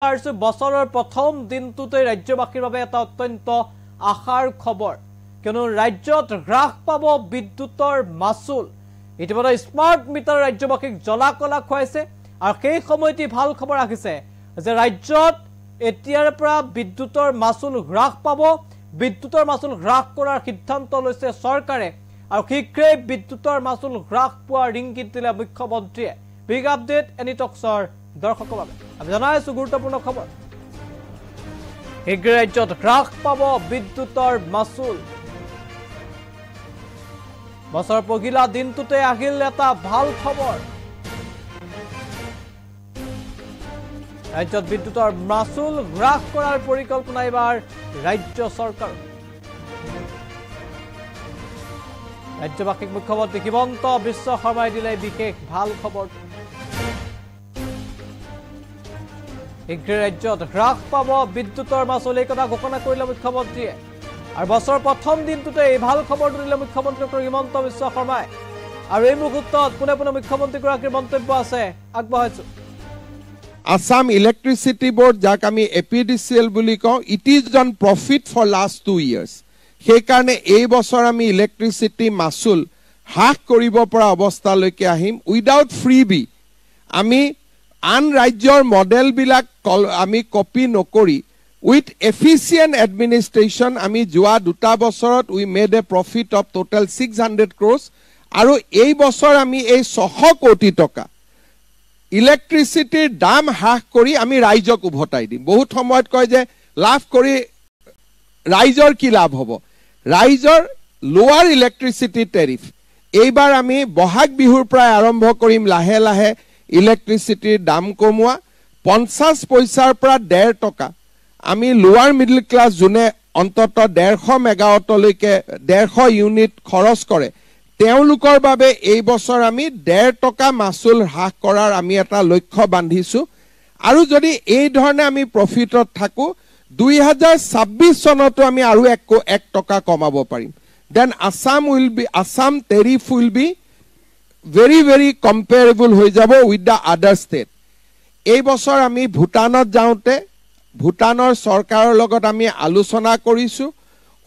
বছৰৰ প্ৰথম দিনটোতে ৰাজ্যবাসীৰ বাবে এটা অত্যন্ত আশাৰ খবৰ কিয়নো ৰাজ্যত হ্ৰাস পাব বিদ্যুতৰ মাচুল ইতিমধ্যে স্মাৰ্ট মিটাৰ ৰাজ্যবাসীক জলাকলা খুৱাইছে আৰু সেই সময়তে ভাল খবৰ আহিছে যে ৰাজ্যত এতিয়াৰ পৰা বিদ্যুতৰ মাচুল হ্ৰাস পাব বিদ্যুতৰ মাচুল হ্ৰাস কৰাৰ সিদ্ধান্ত লৈছে চৰকাৰে আৰু শীঘ্ৰেই বিদ্যুতৰ মাচুল হ্ৰাস পোৱাৰ ইংগিত দিলে মুখ্যমন্ত্ৰীয়ে বিগ আপডেট এনি টক্সৰ দৰ্শকৰ বাবে আমি জনাইছো গুৰুত্বপূৰ্ণ খবৰ শীঘ্ৰে ৰাজ্যত হ্ৰাস পাব বিদ্যুতৰ মাচুল বছৰ পহিলা দিনটোতে আহিল এটা ভাল খবৰ ৰাজ্যত বিদ্যুতৰ মাচুল হ্ৰাস কৰাৰ পৰিকল্পনা এবাৰ ৰাজ্য চৰকাৰ ৰাজ্যবাসীক মুখ্যমন্ত্ৰী হিমন্ত বিশ্ব শৰ্মাই দিলে বিশেষ ভাল খবৰ শীঘ্ৰে ৰাজ্যত হ্ৰাস পাব বিদ্যুতৰ মাচুল এই কথা ঘোষণা কৰিলে মুখ্যমন্ত্ৰীয়ে আৰু বছৰৰ প্ৰথম দিনটোতে এই ভাল খবৰটো দিলে মুখ্যমন্ত্ৰী ডক্টৰ হিমন্ত বিশ্ব শৰ্মাই আৰু এই মুহূৰ্তত পুনে পুনে মুখ্যমন্ত্ৰীগৰাকীৰ মন্তব্য আছে আগবঢ়াইছো Assam Electricity Board jak ami APDCL বুলি কওঁ it is done profit for last 2 years সেই কাৰণে এই বছৰ আমি ইলেক্ট্ৰিসিটি মাচুল হ্ৰাস কৰিব পৰা অৱস্থালৈকে আহিম উইদাউট ফ্ৰিবি আমি আন ৰাজ্যৰ মডেল বিলাক আমি কপি নকৰি উইথ এফিচিয়েন্ট এডমিনিষ্ট্ৰেচন আমি যোৱা দুটা বছৰত we made a profit of total 600 crores আৰু এই বছৰ আমি এই 100 কোটি টকা ইলেক্ট্ৰিসিটিৰ দাম হ্ৰাস কৰি আমি ৰাইজক উভতাই দিম বহুত সময়ত কয় যে লাভ কৰি ৰাইজৰ কি লাভ হ'ব ৰাইজৰ লোৱাৰ ইলেক্ট্ৰিসিটি টেৰিফ এইবাৰ আমি বহাগ বিহুৰ পৰা আৰম্ভ কৰিম লাহে লাহে ইলেক্ট্ৰিসিটিৰ দাম কমোৱা 50 পইচাৰ পৰা 1.5 টকা আমি লোৱাৰ মিডল ক্লাছ জুনে অন্তত 150 মেগাৱাটলৈকে 150 ইউনিট খৰচ কৰে তেওঁলোকৰ বাবে এই বছৰ আমি 1.5 টকা মাচুল হ্ৰাস কৰাৰ আমি এটা লক্ষ্য বান্ধিছো আৰু যদি এই ধৰণে আমি প্ৰফিটত থাকো 2026 চনতো আমি আৰু 1 টকা কমাব পাৰিম then Assam tariff will be very comparable হৈ যাব with the other state এই বছৰ আমি ভুটানত যাওঁতে ভুটানৰ চৰকাৰৰ লগত আমি আলোচনা কৰিছো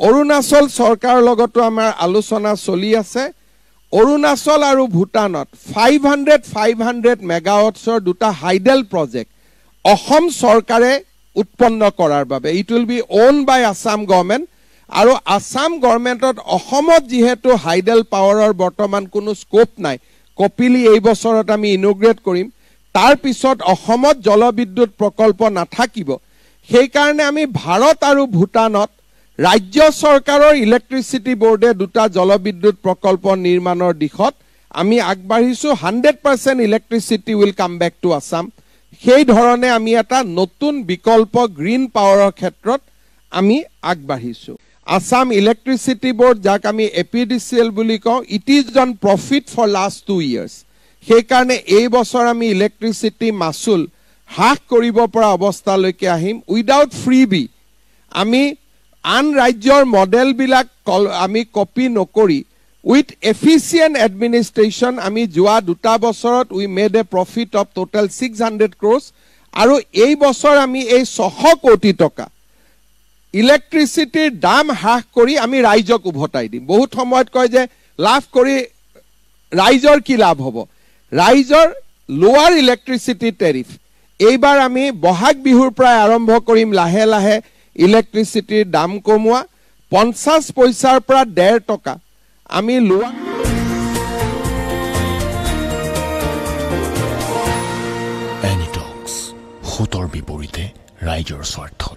অৰুণাচল চৰকাৰৰ লগতো আমাৰ আলোচনা চলি আছে অৰুণাচল আৰু ভুটানত 500 মেগাৱাটছৰ দুটা হাইডেল প্ৰজেক্ট অসম চৰকাৰে উৎপন্ন কৰাৰ বাবে it will be own by Assam government আৰু আসাম গভৰ্নমেন্টত অসমত যেহেতু হাইডেল পাৱাৰৰ বৰ্তমান কোনো স্কোপ নাই কপিলি এই বছৰত আমি ইনোগ্ৰেট কৰিম তাৰ পিছত অসমত জলবিদ্যুৎ প্ৰকল্প নাথাকিব সেই কাৰণে আমি ভাৰত আৰু ভুটানত ৰাজ্য চৰকাৰৰ ইলেক্ট্ৰিসিটি বোৰ্ডে দুটা জলবিদ্যুৎ প্ৰকল্প নিৰ্মাণৰ দিশত আমি আগবাঢ়িছো 100% electricity will come back to Assam সেই ধৰণে আমি এটা নতুন বিকল্প গ্ৰীণ পাৱাৰৰ ক্ষেত্ৰত আমি আগবাঢ়িছো Assam Electricity Board jak ami APDCL বুলি কওঁ it is done profit for last 2 years সেই কাৰণে এই বছৰ আমি ইলেক্ট্ৰিসিটি মাচুল হ্ৰাস কৰিব পৰা অৱস্থালৈকে আহিম উইদাউট ফ্ৰিবি আমি আন ৰাজ্যৰ মডেল বিলাক আমি কপি নকৰি উইথ এফিচিয়েন্ট এডমিনিষ্ট্ৰেচন আমি যোৱা দুটা বছৰত we made a profit of total 600 crores আৰু এই বছৰ আমি এই 100 কোটি টকা ইলেক্ট্ৰিসিটিৰ দাম হ্ৰাস কৰি আমি ৰাইজক উভতাই দিম বহুত সময়ত কয় যে লাভ কৰি ৰাইজৰ কি লাভ হ'ব ৰাইজৰ লোৱাৰ ইলেক্ট্ৰিসিটি টেৰিফ এইবাৰ আমি বহাগ বিহুৰ পৰা আৰম্ভ কৰিম লাহে লাহে ইলেক্ট্ৰিসিটিৰ দাম কমোৱা 50 পইচাৰ পৰা 1.5 টকা আমি লোৱা এনি টক্স হুতৰ বিপৰীতে ৰাইজৰ স্বাৰ্থ